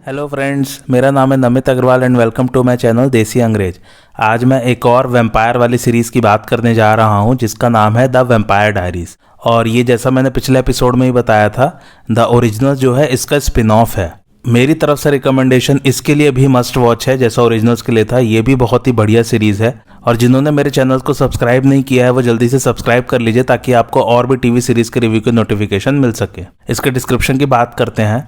Hello friends, मेरा नाम है Namit Agarwal and welcome to my channel Desi Angrez. आज मैं एक और वैम्पायर वाली सीरीज़ की बात करने जा रहा हूं जिसका नाम है द वैम्पायर डायरीज। और ये जैसा मैंने पिछले एपिसोड में ही बताया था, द ओरिजिनल जो है इसका स्पिन ऑफ है। मेरी तरफ से रिकमेंडेशन इसके लिए भी मस्ट वॉच है जैसा ओरिजिनल्स के लिए था। ये भी बहुत ही बढ़िया सीरीज़ है और जिन्होंने मेरे चैनल को सब्सक्राइब नहीं किया है वो जल्दी से सब्सक्राइब कर लीजिए ताकि आपको और भी टीवी सीरीज़ के रिव्यू की नोटिफिकेशन मिल सके। इसके डिस्क्रिप्शन की बात करते हैं।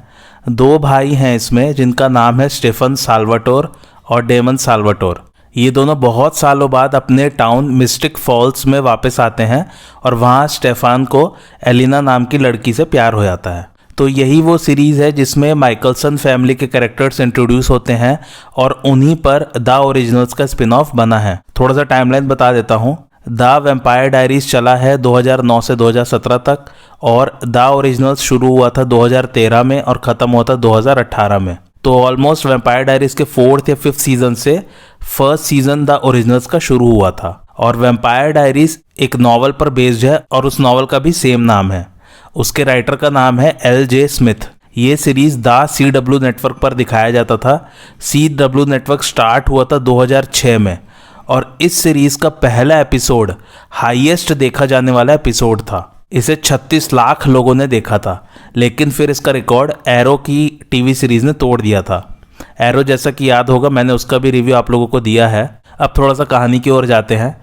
दो भाई हैं इसमें जिनका नाम है स्टेफन साल्वाटोर और डेमन साल्वाटोर। ये दोनों बहुत सालों बाद अपने टाउन मिस्टिक फॉल्स में वापस आते हैं और वहाँ स्टेफान को एलिना नाम की लड़की से प्यार हो जाता है। तो यही वो सीरीज़ है जिसमें माइकलसन फैमिली के कैरेक्टर्स इंट्रोड्यूस होते हैं और उन्हीं पर द ओरिजिनल्स का स्पिन ऑफ बना है। थोड़ा सा टाइमलाइन बता देता हूँ। द वैम्पायर डायरीज चला है 2009 से 2017 तक और द ओरिजिनल्स शुरू हुआ था 2013 में और ख़त्म हुआ था 2018 में। तो ऑलमोस्ट वैम्पायर डायरीज के 4th या 5th सीजन से फर्स्ट सीजन द ओरिजिनल्स का शुरू हुआ था। और वैम्पायर डायरीज एक नॉवल पर बेस्ड है और उस नॉवल का भी सेम नाम है। उसके राइटर का नाम है L.J. स्मिथ। ये सीरीज द CW नेटवर्क पर दिखाया जाता था। CW नेटवर्क स्टार्ट हुआ था 2006 में और इस सीरीज का पहला एपिसोड हाईएस्ट देखा जाने वाला एपिसोड था। इसे 36 लाख लोगों ने देखा था, लेकिन फिर इसका रिकॉर्ड एरो की टीवी सीरीज ने तोड़ दिया था। एरो जैसा कि याद होगा मैंने उसका भी रिव्यू आप लोगों को दिया है। अब थोड़ा सा कहानी की ओर जाते हैं।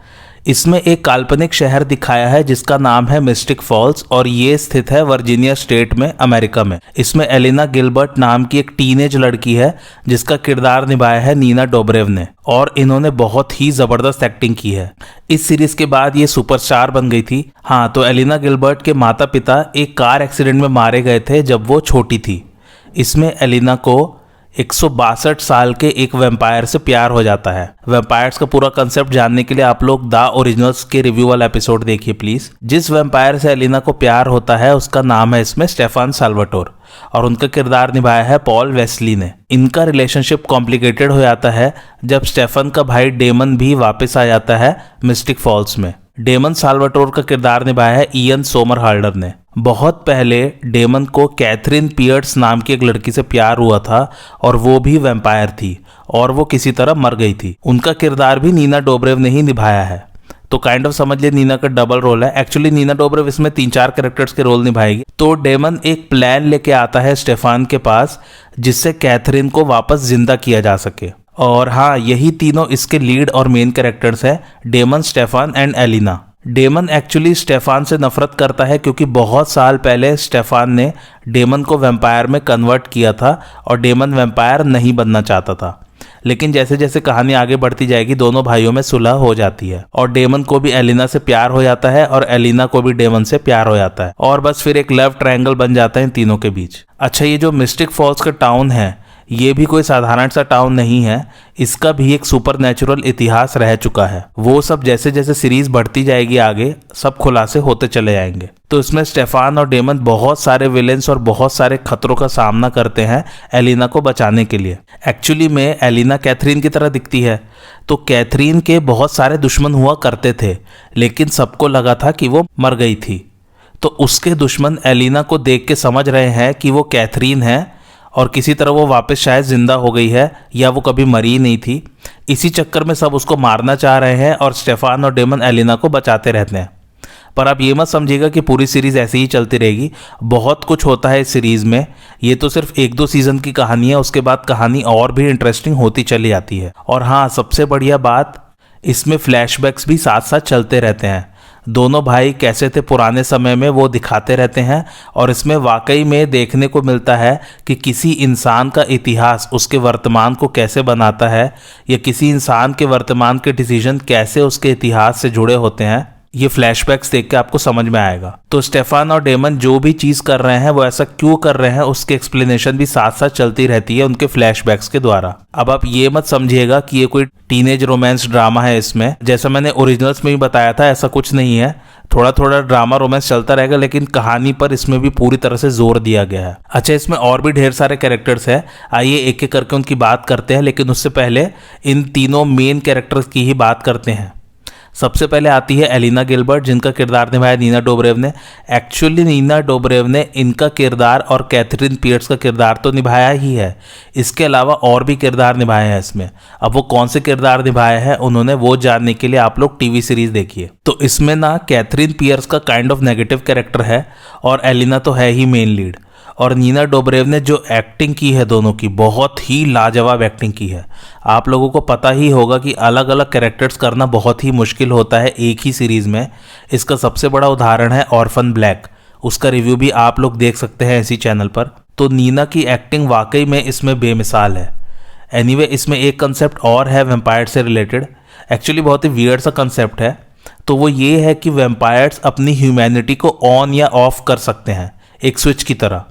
इसमें एक काल्पनिक शहर दिखाया है जिसका नाम है मिस्टिक फॉल्स और ये स्थित है वर्जीनिया स्टेट में, अमेरिका में। इसमें एलिना गिलबर्ट नाम की एक टीनेज लड़की है जिसका किरदार निभाया है नीना डोब्रेव ने और इन्होंने बहुत ही जबरदस्त एक्टिंग की है। इस सीरीज के बाद ये सुपरस्टार बन गई थी। हाँ, तो एलिना गिलबर्ट के माता पिता एक कार एक्सीडेंट में मारे गए थे जब वो छोटी थी। इसमें एलिना को 162 साल के एक वैम्पायर से प्यार हो जाता है। वैम्पायर्स का पूरा कंसेप्ट जानने के लिए आप लोग द ओरिजिनल्स के रिव्यू वाला एपिसोड देखिए प्लीज। जिस वैम्पायर से एलिना को प्यार होता है उसका नाम है इसमें स्टेफान साल्वाटोर और उनका किरदार निभाया है पॉल वेस्ली ने। इनका रिलेशनशिप कॉम्प्लिकेटेड हो जाता है जब स्टेफन का भाई डेमन भी वापस आ जाता है मिस्टिक फॉल्स में। डेमन साल्वाटोर का किरदार निभाया है इयन सोमरहाल्डर ने। बहुत पहले डेमन को कैथरीन पियर्स नाम की एक लड़की से प्यार हुआ था और वो भी वैम्पायर थी और वो किसी तरह मर गई थी। उनका किरदार भी नीना डोब्रेव ने ही निभाया है। तो काइंड ऑफ समझ लिए नीना का डबल रोल है। एक्चुअली नीना डोब्रेव इसमें 3-4 कैरेक्टर्स के रोल निभाएगी। तो डेमन एक प्लान लेके आता है स्टेफान के पास जिससे कैथरीन को वापस जिंदा किया जा सके। और हाँ, यही तीनों इसके लीड और मेन कैरेक्टर्स हैं, Damon, Stefan and Elena. Damon actually Stefan से नफरत करता है क्योंकि बहुत साल पहले स्टेफान ने डेमन को वैम्पायर में कन्वर्ट किया था और डेमन वैम्पायर नहीं बनना चाहता था। लेकिन जैसे जैसे कहानी आगे बढ़ती जाएगी दोनों भाइयों में सुलह हो जाती है और डेमन को भी एलिना से प्यार हो जाता है और एलिना को भी डेमन से प्यार हो जाता है और बस फिर एक लव ट्रायंगल बन जाता है इन तीनों के बीच। अच्छा, ये जो मिस्टिक फॉल्स का टाउन है ये भी कोई साधारण सा टाउन नहीं है। इसका भी एक सुपरनैचुरल इतिहास रह चुका है। वो सब जैसे जैसे सीरीज बढ़ती जाएगी आगे सब खुलासे होते चले जाएंगे। तो इसमें स्टेफान और डेमन बहुत सारे विलेंस और बहुत सारे खतरों का सामना करते हैं एलिना को बचाने के लिए। एक्चुअली में एलिना कैथरीन की तरह दिखती है तो कैथरीन के बहुत सारे दुश्मन हुआ करते थे लेकिन सबको लगा था कि वो मर गई थी। तो उसके दुश्मन एलिना को देख के समझ रहे हैं कि वो कैथरीन है और किसी तरह वो वापस शायद जिंदा हो गई है या वो कभी मरी ही नहीं थी। इसी चक्कर में सब उसको मारना चाह रहे हैं और स्टेफान और डेमन एलिना को बचाते रहते हैं। पर आप ये मत समझिएगा कि पूरी सीरीज ऐसे ही चलती रहेगी। बहुत कुछ होता है इस सीरीज में। ये तो सिर्फ 1-2 सीजन की कहानी है, उसके बाद कहानी और भी इंटरेस्टिंग होती चली जाती है। और हाँ, सबसे बढ़िया बात इसमें फ्लैशबैक्स भी साथ साथ चलते रहते हैं। दोनों भाई कैसे थे पुराने समय में वो दिखाते रहते हैं और इसमें वाकई में देखने को मिलता है कि किसी इंसान का इतिहास उसके वर्तमान को कैसे बनाता है या किसी इंसान के वर्तमान के डिसीजन कैसे उसके इतिहास से जुड़े होते हैं। ये फ्लैशबैक्स देख के आपको समझ में आएगा। तो स्टेफान और डेमन जो भी चीज़ कर रहे हैं वो ऐसा क्यों कर रहे हैं उसकी एक्सप्लेनेशन भी साथ साथ चलती रहती है उनके फ्लैशबैक्स के द्वारा। अब आप ये मत समझिएगा कि ये कोई टीनेज रोमांस ड्रामा है। इसमें जैसा मैंने ओरिजिनल्स में भी बताया था ऐसा कुछ नहीं है। थोड़ा थोड़ा ड्रामा रोमांस चलता रहेगा लेकिन कहानी पर इसमें भी पूरी तरह से जोर दिया गया है। अच्छा, इसमें और भी ढेर सारे कैरेक्टर्स हैं। आइए एक एक करके उनकी बात करते हैं, लेकिन उससे पहले इन तीनों मेन कैरेक्टर्स की ही बात करते हैं। सबसे पहले आती है एलिना गिलबर्ट, जिनका किरदार निभाया नीना डोबरेव ने। एक्चुअली नीना डोबरेव ने इनका किरदार और कैथरीन पियर्स का किरदार तो निभाया ही है, इसके अलावा और भी किरदार निभाए हैं इसमें। अब वो कौन से किरदार निभाए हैं उन्होंने, वो जानने के लिए आप लोग टीवी सीरीज देखिए। तो इसमें ना कैथरीन पियर्स का काइंड ऑफ नेगेटिव कैरेक्टर है और एलिना तो है ही मेन लीड। और नीना डोबरेव ने जो एक्टिंग की है दोनों की, बहुत ही लाजवाब एक्टिंग की है। आप लोगों को पता ही होगा कि अलग अलग कैरेक्टर्स करना बहुत ही मुश्किल होता है एक ही सीरीज़ में। इसका सबसे बड़ा उदाहरण है ऑर्फन ब्लैक, उसका रिव्यू भी आप लोग देख सकते हैं इसी चैनल पर। तो नीना की एक्टिंग वाकई में इसमें बेमिसाल है। एनीवे, इसमें एक कंसेप्ट और है वेम्पायर से रिलेटेड, एक्चुअली बहुत ही वियर्ड सा कंसेप्ट है। तो वो ये है कि वेम्पायर्स अपनी ह्यूमैनिटी को ऑन या ऑफ कर सकते हैं एक स्विच की तरह।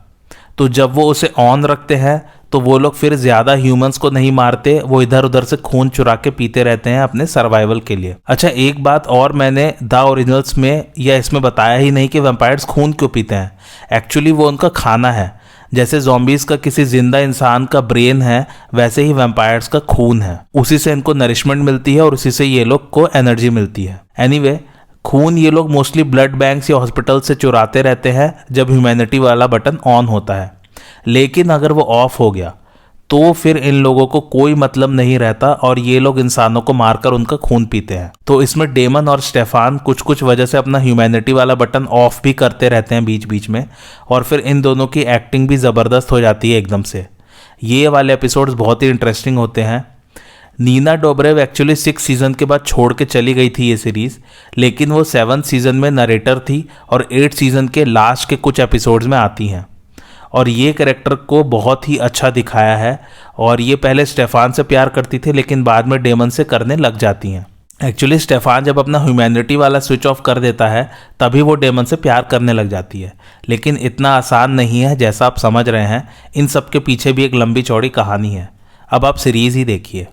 तो जब वो उसे ऑन रखते हैं तो वो लोग फिर ज़्यादा ह्यूमंस को नहीं मारते, वो इधर उधर से खून चुरा के पीते रहते हैं अपने सर्वाइवल के लिए। अच्छा, एक बात और मैंने द ओरिजिनल्स में या इसमें बताया ही नहीं कि वैम्पायर्स खून क्यों पीते हैं। एक्चुअली वो उनका खाना है। जैसे ज़ॉम्बीज़ का किसी जिंदा इंसान का ब्रेन है, वैसे ही वैम्पायर्स का खून है। उसी से इनको नरिशमेंट मिलती है और उसी से ये लोग को एनर्जी मिलती है। एनीवे, खून ये लोग मोस्टली ब्लड बैंक्स या हॉस्पिटल से चुराते रहते हैं जब ह्यूमैनिटी वाला बटन ऑन होता है। लेकिन अगर वो ऑफ हो गया तो फिर इन लोगों को कोई मतलब नहीं रहता और ये लोग इंसानों को मारकर उनका खून पीते हैं। तो इसमें डेमन और स्टेफान कुछ कुछ वजह से अपना ह्यूमैनिटी वाला बटन ऑफ भी करते रहते हैं बीच बीच में, और फिर इन दोनों की एक्टिंग भी ज़बरदस्त हो जाती है एकदम से। ये वाले एपिसोड्स बहुत ही इंटरेस्टिंग होते हैं। नीना डोबरेव एक्चुअली 6 सीज़न के बाद छोड़ के चली गई थी ये सीरीज़, लेकिन वो 7 सीज़न में नरेटर थी और 8 सीज़न के लास्ट के कुछ एपिसोड्स में आती हैं। और ये कैरेक्टर को बहुत ही अच्छा दिखाया है। और ये पहले स्टेफान से प्यार करती थी लेकिन बाद में डेमन से करने लग जाती हैं। एक्चुअली स्टेफान जब अपना ह्यूमैनिटी वाला स्विच ऑफ कर देता है तभी वो डेमन से प्यार करने लग जाती है। लेकिन इतना आसान नहीं है जैसा आप समझ रहे हैं, इन सब के पीछे भी एक लंबी चौड़ी कहानी है। अब आप सीरीज़ ही देखिए।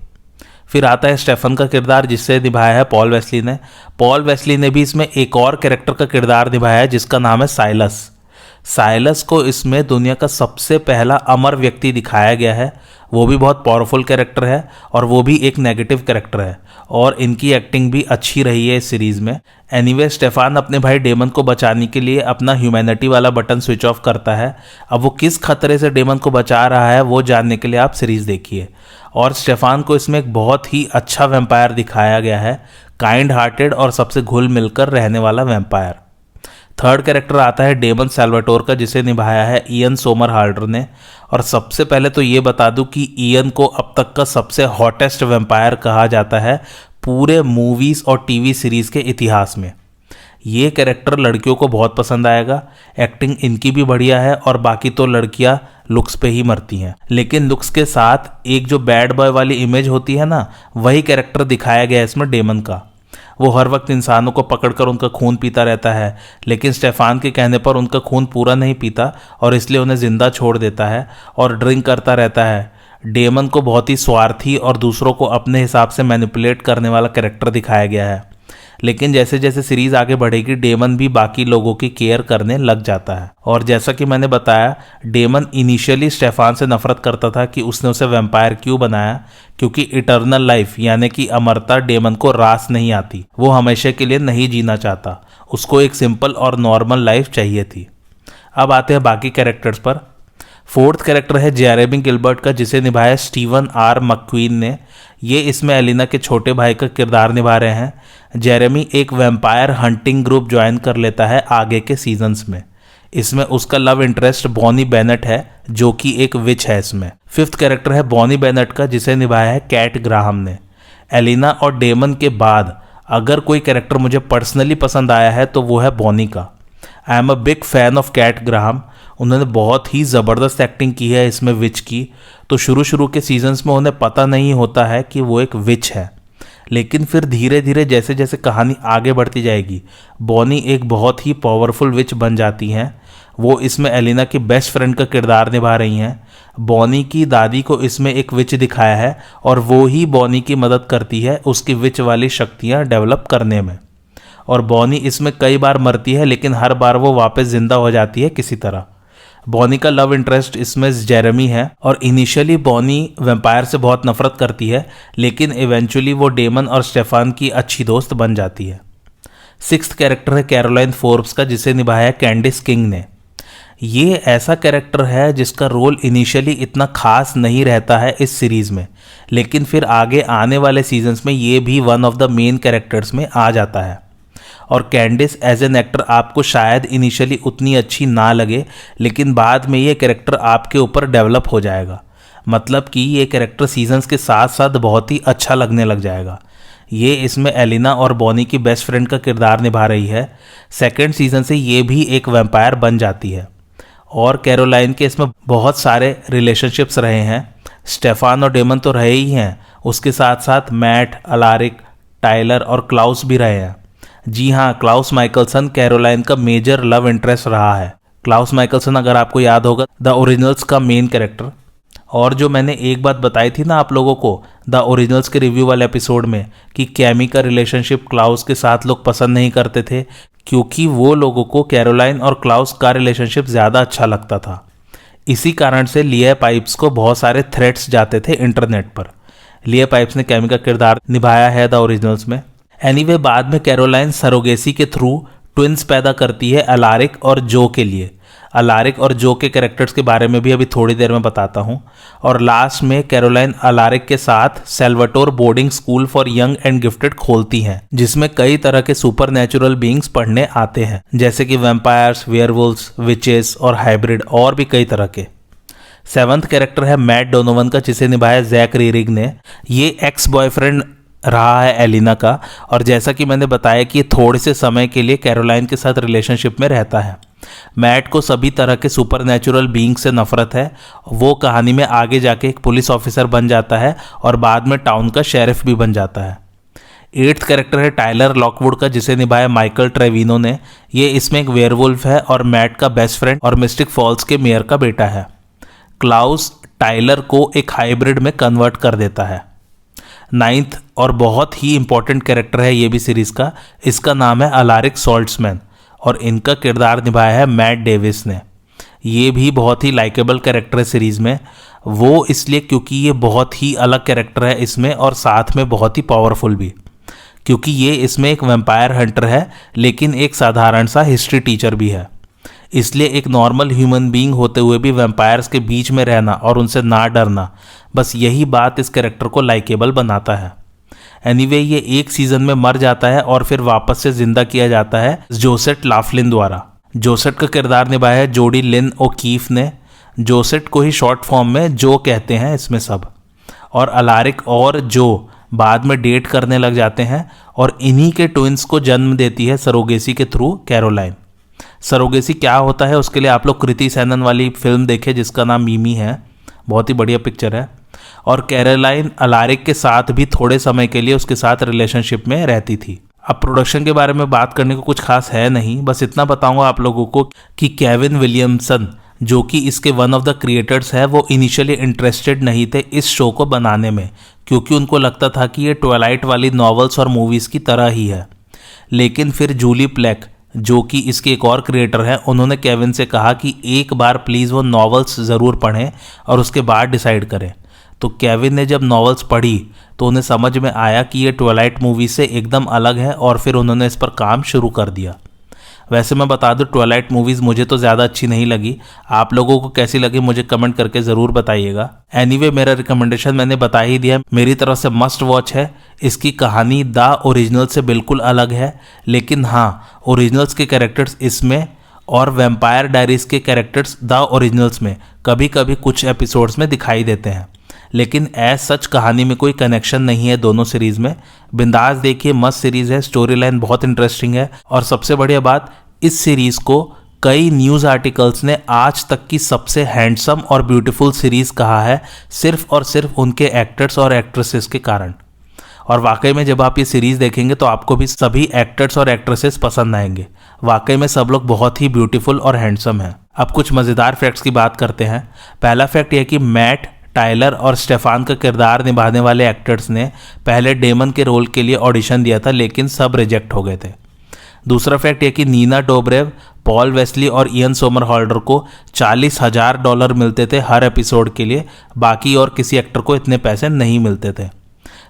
फिर आता है स्टेफन का किरदार, जिससे निभाया है पॉल वेस्ली ने। पॉल वेस्ली ने भी इसमें एक और कैरेक्टर का किरदार निभाया है जिसका नाम है साइलस। साइलस को इसमें दुनिया का सबसे पहला अमर व्यक्ति दिखाया गया है। वो भी बहुत पावरफुल कैरेक्टर है और वो भी एक नेगेटिव कैरेक्टर है, और इनकी एक्टिंग भी अच्छी रही है इस सीरीज़ में। एनीवे, स्टेफान अपने भाई डेमन को बचाने के लिए अपना ह्यूमैनिटी वाला बटन स्विच ऑफ करता है। अब वो किस खतरे से डेमन को बचा रहा है वो जानने के लिए आप सीरीज़ देखिए। और स्टेफान को इसमें एक बहुत ही अच्छा वैम्पायर दिखाया गया है, काइंड हार्टेड और सबसे घुल मिलकर रहने वाला वैम्पायर। थर्ड कैरेक्टर आता है डेमन सैल्वाटोर का, जिसे निभाया है इयन सोमरहाल्डर ने। और सबसे पहले तो ये बता दूं कि इयन को अब तक का सबसे हॉटेस्ट वैम्पायर कहा जाता है पूरे मूवीज़ और टीवी सीरीज़ के इतिहास में। ये कैरेक्टर लड़कियों को बहुत पसंद आएगा। एक्टिंग इनकी भी बढ़िया है और बाकी तो लड़कियां लुक्स पे ही मरती हैं, लेकिन लुक्स के साथ एक जो बैड बॉय वाली इमेज होती है ना, वही कैरेक्टर दिखाया गया है इसमें डेमन का। वो हर वक्त इंसानों को पकड़कर उनका खून पीता रहता है, लेकिन स्टेफान के कहने पर उनका खून पूरा नहीं पीता और इसलिए उन्हें जिंदा छोड़ देता है और ड्रिंक करता रहता है। डेमन को बहुत ही स्वार्थी और दूसरों को अपने हिसाब से मैनिपुलेट करने वाला कैरेक्टर दिखाया गया है। लेकिन जैसे जैसे सीरीज आगे बढ़ेगी, डेमन भी बाकी लोगों की केयर करने लग जाता है। और जैसा कि मैंने बताया, डेमन इनिशियली स्टेफान से नफरत करता था कि उसने उसे वैम्पायर क्यों बनाया, क्योंकि इटर्नल लाइफ यानी कि अमरता डेमन को रास नहीं आती। वो हमेशा के लिए नहीं जीना चाहता, उसको एक सिंपल और नॉर्मल लाइफ चाहिए थी। अब आते हैं बाकी कैरेक्टर्स पर। फोर्थ कैरेक्टर है जेरेमी गिलबर्ट का, जिसे निभाया स्टीवन आर मक्वीन ने। ये इसमें एलिना के छोटे भाई का किरदार निभा रहे हैं। जेरेमी एक वैम्पायर हंटिंग ग्रुप ज्वाइन कर लेता है आगे के सीजन्स में। इसमें उसका लव इंटरेस्ट बॉनी बेनेट है, जो कि एक विच है इसमें। फिफ्थ कैरेक्टर है बॉनी बेनेट का, जिसे निभाया है कैट ग्राहम ने। एलिना और डेमन के बाद अगर कोई कैरेक्टर मुझे पर्सनली पसंद आया है तो वो है बॉनी का। I am a big fan of Kat Graham. उन्होंने बहुत ही ज़बरदस्त एक्टिंग की है इसमें विच की। तो शुरू के सीजन्स में उन्हें पता नहीं होता है कि वो एक विच है, लेकिन फिर धीरे धीरे जैसे जैसे कहानी आगे बढ़ती जाएगी, बॉनी एक बहुत ही पावरफुल विच बन जाती हैं। वो इसमें एलिना की बेस्ट फ्रेंड का किरदार निभा रही हैं। बॉनी की दादी को इसमें एक विच दिखाया है और वो ही बॉनी की मदद करती है उसकी विच वाली शक्तियाँ डेवलप करने में। और बॉनी इसमें कई बार मरती है, लेकिन हर बार वो वापस जिंदा हो जाती है किसी तरह। बॉनी का लव इंटरेस्ट इसमें जेरेमी है और इनिशियली बॉनी वैम्पायर से बहुत नफरत करती है, लेकिन इवेंचुअली वो डेमन और स्टेफान की अच्छी दोस्त बन जाती है। सिक्स्थ कैरेक्टर है कैरोलाइन फोर्ब्स का, जिसे निभाया कैंडिस किंग ने। ये ऐसा कैरेक्टर है जिसका रोल इनिशियली इतना खास नहीं रहता है इस सीरीज में, लेकिन फिर आगे आने वाले सीजन्स में ये भी one of the main characters में आ जाता है। और कैंडिस एज एन एक्टर आपको शायद इनिशियली उतनी अच्छी ना लगे, लेकिन बाद में ये कैरेक्टर आपके ऊपर डेवलप हो जाएगा। मतलब कि ये कैरेक्टर सीजन्स के साथ साथ बहुत ही अच्छा लगने लग जाएगा। ये इसमें एलिना और बॉनी की बेस्ट फ्रेंड का किरदार निभा रही है। सेकेंड सीजन से ये भी एक वैम्पायर बन जाती है। और कैरोलाइन के इसमें बहुत सारे रिलेशनशिप्स रहे हैं। स्टेफान और डेमन तो रहे ही हैं, उसके साथ साथ मैट, अलारिक, टाइलर और क्लाउस भी रहे हैं। जी हाँ, क्लाउस माइकलसन कैरोलाइन का मेजर लव इंटरेस्ट रहा है। क्लाउस माइकलसन अगर आपको याद होगा द ओरिजिनल्स का मेन कैरेक्टर। और जो मैंने एक बात बताई थी ना आप लोगों को द ओरिजिनल्स के रिव्यू वाले एपिसोड में कि कैमी का रिलेशनशिप क्लाउस के साथ लोग पसंद नहीं करते थे, क्योंकि वो लोगों को कैरोलाइन और क्लाउस का रिलेशनशिप ज़्यादा अच्छा लगता था। इसी कारण से लिया पाइप्स को बहुत सारे थ्रेट्स जाते थे इंटरनेट पर। लिया पाइप्स ने कैमी का किरदार निभाया है द ओरिजिनल्स में। एनीवे, बाद में कैरोलाइन सरोगेसी के थ्रू ट्विंस पैदा करती है अलारिक और जो के लिए। अलारिक और जो के कैरेक्टर्स के बारे में भी अभी थोड़ी देर में बताता हूँ। और लास्ट में कैरोलाइन अलारिक के साथ Salvatore boarding school for young and gifted खोलती हैं, जिसमें कई तरह के सुपर नेचुरल बीइंग्स पढ़ने आते हैं, जैसे कि वैम्पायर्स, वेयरवुल्व्स, विचेस और हाइब्रिड और भी कई तरह के। सेवंथ कैरेक्टर है मैट डोनोवन का, जिसे निभाया जैक रीरिग ने। ये एक्स बॉयफ्रेंड रहा है एलिना का, और जैसा कि मैंने बताया कि ये थोड़े से समय के लिए कैरोलाइन के साथ रिलेशनशिप में रहता है। मैट को सभी तरह के सुपरनैचुरल बीइंग से नफरत है। वो कहानी में आगे जाके एक पुलिस ऑफिसर बन जाता है और बाद में टाउन का शेरिफ भी बन जाता है। एट्थ कैरेक्टर है टाइलर लॉकवुड का, जिसे निभाया माइकल ट्रेविनो ने। ये इसमें एक वेयरवुल्फ है और मैट का बेस्ट फ्रेंड और मिस्टिक फॉल्स के मेयर का बेटा है। क्लाउस टाइलर को एक हाइब्रिड में कन्वर्ट कर देता है। नाइन्थ और बहुत ही इंपॉर्टेंट कैरेक्टर है ये भी सीरीज का, इसका नाम है अलारिक सॉल्ट्समैन और इनका किरदार निभाया है मैट डेविस ने। ये भी बहुत ही लाइकेबल कैरेक्टर है सीरीज में। वो इसलिए क्योंकि ये बहुत ही अलग कैरेक्टर है इसमें, और साथ में बहुत ही पावरफुल भी, क्योंकि ये इसमें एक वैम्पायर हंटर है लेकिन एक साधारण सा हिस्ट्री टीचर भी है। इसलिए एक नॉर्मल ह्यूमन बीइंग होते हुए भी वैम्पायर्स के बीच में रहना और उनसे ना डरना, बस यही बात इस कैरेक्टर को लाइकेबल बनाता है। एनीवे, ये एक सीजन में मर जाता है और फिर वापस से जिंदा किया जाता है जोसेट लाफ्लिन द्वारा। जोसेट का किरदार निभाया है जोडी लिन ओकीफ ने। जोसेट को ही शॉर्ट फॉर्म में जो कहते हैं इसमें सब। और अलारिक और जो बाद में डेट करने लग जाते हैं और इन्हीं के ट्विंस को जन्म देती है सरोगेसी के थ्रू कैरोलाइन। सरोगेसी क्या होता है उसके लिए आप लोग कृति सैनन वाली फिल्म देखें जिसका नाम मीमी है, बहुत ही बढ़िया पिक्चर है। और कैरोलाइन अलारिक के साथ भी थोड़े समय के लिए उसके साथ रिलेशनशिप में रहती थी। अब प्रोडक्शन के बारे में बात करने को कुछ खास है नहीं, बस इतना बताऊंगा आप लोगों को कि केविन विलियमसन जो कि इसके वन ऑफ द क्रिएटर्स है, वो इनिशियली इंटरेस्टेड नहीं थे इस शो को बनाने में, क्योंकि उनको लगता था कि ये ट्वाइलाइट वाली नॉवेल्स और मूवीज़ की तरह ही है। लेकिन फिर जूली प्लेक जो कि इसके एक और क्रिएटर हैं, उन्होंने केविन से कहा कि एक बार प्लीज़ वो नॉवेल्स ज़रूर पढ़ें और उसके बाद डिसाइड करें। तो केविन ने जब नॉवेल्स पढ़ी तो उन्हें समझ में आया कि ये ट्वाइलाइट मूवी से एकदम अलग है और फिर उन्होंने इस पर काम शुरू कर दिया। वैसे मैं बता दूं, ट्वाइलाइट मूवीज़ मुझे तो ज़्यादा अच्छी नहीं लगी। आप लोगों को कैसी लगी मुझे कमेंट करके ज़रूर बताइएगा। एनीवे, मेरा रिकमेंडेशन मैंने बता ही दिया, मेरी तरफ से मस्ट वॉच है। इसकी कहानी द ओरिजिनल से बिल्कुल अलग है, लेकिन हाँ, ओरिजिनल्स के कैरेक्टर्स इसमें और वैम्पायर डायरीज के कैरेक्टर्स द ओरिजिनल्स में कभी कभी कुछ एपिसोड्स में दिखाई देते हैं, लेकिन एज सच कहानी में कोई कनेक्शन नहीं है दोनों सीरीज़ में। बिंदास देखिए, मस्त सीरीज़ है, स्टोरी लाइन बहुत इंटरेस्टिंग है। और सबसे बढ़िया बात, इस सीरीज़ को कई न्यूज़ आर्टिकल्स ने आज तक की सबसे हैंडसम और ब्यूटीफुल सीरीज़ कहा है, सिर्फ और सिर्फ उनके एक्टर्स और एक्ट्रेसेस के कारण। और वाकई में जब आप ये सीरीज़ देखेंगे तो आपको भी सभी एक्टर्स और एक्ट्रेसेस पसंद आएंगे। वाकई में सब लोग बहुत ही ब्यूटीफुल और हैंडसम हैं। अब कुछ मज़ेदार फैक्ट्स की बात करते हैं। पहला फैक्ट यह कि मैट, टाइलर और स्टेफान का किरदार निभाने वाले एक्टर्स ने पहले डेमन के रोल के लिए ऑडिशन दिया था, लेकिन सब रिजेक्ट हो गए थे। दूसरा फैक्ट यह कि नीना डोबरेव, पॉल वेस्ली और इयन सोमरहोल्डर को $40,000 मिलते थे हर एपिसोड के लिए, बाकी और किसी एक्टर को इतने पैसे नहीं मिलते थे।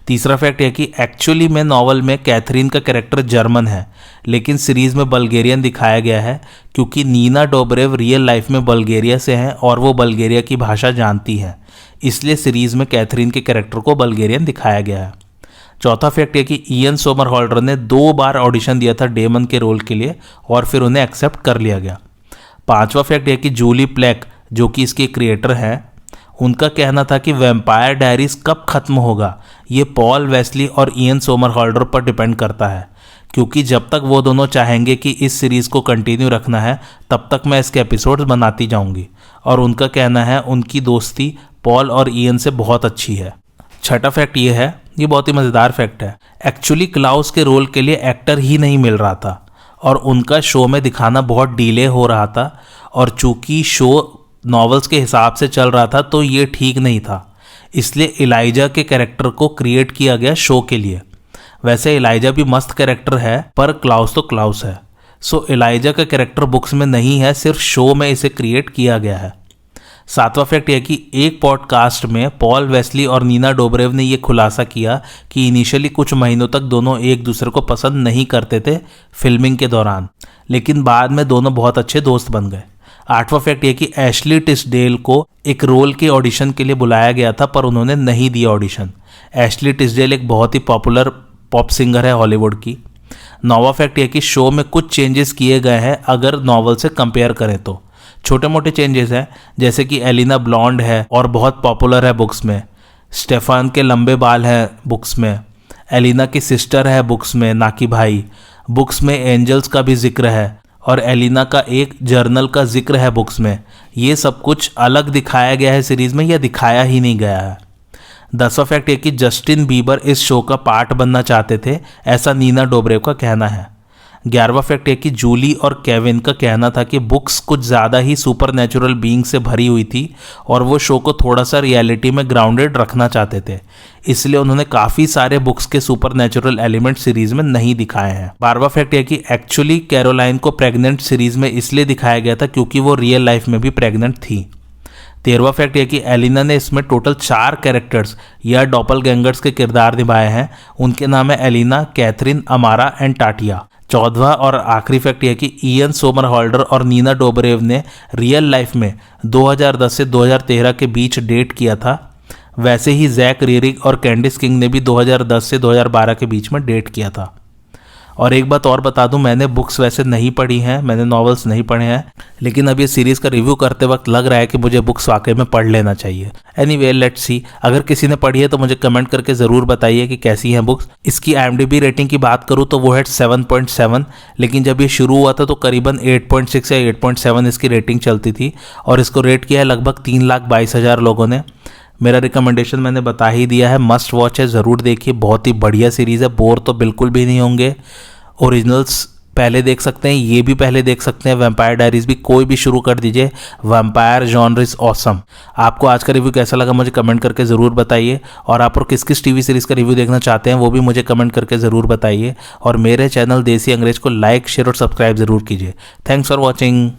तीसरा फैक्ट यह कि एक्चुअली में नॉवल में कैथरीन का कैरेक्टर जर्मन है, लेकिन सीरीज़ में बल्गेरियन दिखाया गया है क्योंकि नीना डोबरेव रियल लाइफ में बल्गेरिया से हैं और वो बल्गेरिया की भाषा जानती है, इसलिए सीरीज़ में कैथरीन के कैरेक्टर को बल्गेरियन दिखाया गया है। चौथा फैक्ट यह कि इयन सोमरहोल्डर ने 2 बार ऑडिशन दिया था डेमन के रोल के लिए और फिर उन्हें एक्सेप्ट कर लिया गया। पांचवा फैक्ट यह कि जूली प्लेक, जो कि इसके क्रिएटर हैं, उनका कहना था कि वैम्पायर डायरीज कब ख़त्म होगा ये पॉल वेस्ली और इयन सोमरहोल्डर पर डिपेंड करता है, क्योंकि जब तक वो दोनों चाहेंगे कि इस सीरीज़ को कंटिन्यू रखना है तब तक मैं इसके एपिसोड्स बनाती जाऊंगी। और उनका कहना है उनकी दोस्ती पॉल और इयन से बहुत अच्छी है। छठा फैक्ट ये है, ये बहुत ही मज़ेदार फैक्ट है, एक्चुअली क्लाउस के रोल के लिए एक्टर ही नहीं मिल रहा था और उनका शो में दिखाना बहुत डिले हो रहा था, और चूंकि शो नॉवेल्स के हिसाब से चल रहा था तो ये ठीक नहीं था, इसलिए इलाइजा के कैरेक्टर को क्रिएट किया गया शो के लिए। वैसे इलाइजा भी मस्त कैरेक्टर है, पर क्लाउस तो क्लाउस है, सो इलाइजा का कैरेक्टर बुक्स में नहीं है, सिर्फ शो में इसे क्रिएट किया गया है। सातवां फैक्ट यह कि एक पॉडकास्ट में पॉल वेस्ली और नीना डोबरेव ने यह खुलासा किया कि इनिशियली कुछ महीनों तक दोनों एक दूसरे को पसंद नहीं करते थे फिल्मिंग के दौरान, लेकिन बाद में दोनों बहुत अच्छे दोस्त बन गए। आठवां फैक्ट यह कि एशली टिस्डेल को एक रोल के ऑडिशन के लिए बुलाया गया था पर उन्होंने नहीं दिया ऑडिशन। एशली टिस्डेल एक बहुत ही पॉपुलर पॉप सिंगर है हॉलीवुड की। नौवां फैक्ट यह कि शो में कुछ चेंजेस किए गए हैं अगर नॉवल से कंपेयर करें तो। छोटे मोटे चेंजेस हैं, जैसे कि एलिना ब्लॉन्ड है और बहुत पॉपुलर है बुक्स में, स्टेफान के लंबे बाल हैं बुक्स में, एलिना की सिस्टर है बुक्स में ना कि भाई, बुक्स में एंजल्स का भी जिक्र है और एलिना का एक जर्नल का जिक्र है बुक्स में। ये सब कुछ अलग दिखाया गया है सीरीज़ में या दिखाया ही नहीं गया है। 10वां फैक्ट ये कि जस्टिन बीबर इस शो का पार्ट बनना चाहते थे, ऐसा नीना डोबरेव का कहना है। 11वां फैक्ट ये कि जूली और केविन का कहना था कि बुक्स कुछ ज़्यादा ही सुपर नेचुरल बीइंग से भरी हुई थी और वो शो को थोड़ा सा रियलिटी में ग्राउंडेड रखना चाहते थे, इसलिए उन्होंने काफ़ी सारे बुक्स के सुपर नेचुरल एलिमेंट सीरीज़ में नहीं दिखाए हैं। 12वां फैक्ट यह कि एक्चुअली कैरोलाइन को प्रेग्नेंट सीरीज़ में इसलिए दिखाया गया था क्योंकि वो रियल लाइफ में भी प्रेग्नेंट थी। 13वां फैक्ट यह कि एलिना ने इसमें टोटल 4 कैरेक्टर्स या डॉपलगैंगर्स के किरदार निभाए हैं। उनके नाम है एलिना, कैथरीन, अमारा एंड टाटिया। 14वां और आखिरी फैक्ट यह कि इयन सोमरहोल्डर और नीना डोबरेव ने रियल लाइफ में 2010 से 2013 के बीच डेट किया था। वैसे ही जैक रीरिग और कैंडिस किंग ने भी 2010 से 2012 के बीच में डेट किया था। और एक बात और बता दूं, मैंने बुक्स वैसे नहीं पढ़ी हैं, मैंने नॉवेल्स नहीं पढ़े हैं, लेकिन अब ये सीरीज़ का रिव्यू करते वक्त लग रहा है कि मुझे बुक्स वाकई में पढ़ लेना चाहिए। एनीवे लेट्स सी, अगर किसी ने पढ़ी है तो मुझे कमेंट करके ज़रूर बताइए कि कैसी हैं बुक्स। इसकी IMDb रेटिंग की बात करूँ तो वो है 7.7, लेकिन जब ये शुरू हुआ था तो करीबन 8.6 या 8.7 इसकी रेटिंग चलती थी और इसको रेट किया है लगभग 3,22,000 लोगों ने। मेरा रिकमेंडेशन मैंने बता ही दिया है, मस्ट वॉच है, ज़रूर देखिए, बहुत ही बढ़िया सीरीज़ है, बोर तो बिल्कुल भी नहीं होंगे। ओरिजिनल्स पहले देख सकते हैं, ये भी पहले देख सकते हैं, वैम्पायर डायरीज भी कोई भी शुरू कर दीजिए, वैम्पायर जॉनर इज ऑसम। आपको आज का रिव्यू कैसा लगा मुझे कमेंट करके ज़रूर बताइए, और आप और किस किस टीवी सीरीज़ का रिव्यू देखना चाहते हैं वो भी मुझे कमेंट करके ज़रूर बताइए, और मेरे चैनल देसी अंग्रेज को लाइक, शेयर और सब्सक्राइब ज़रूर कीजिए। Thanks for watching.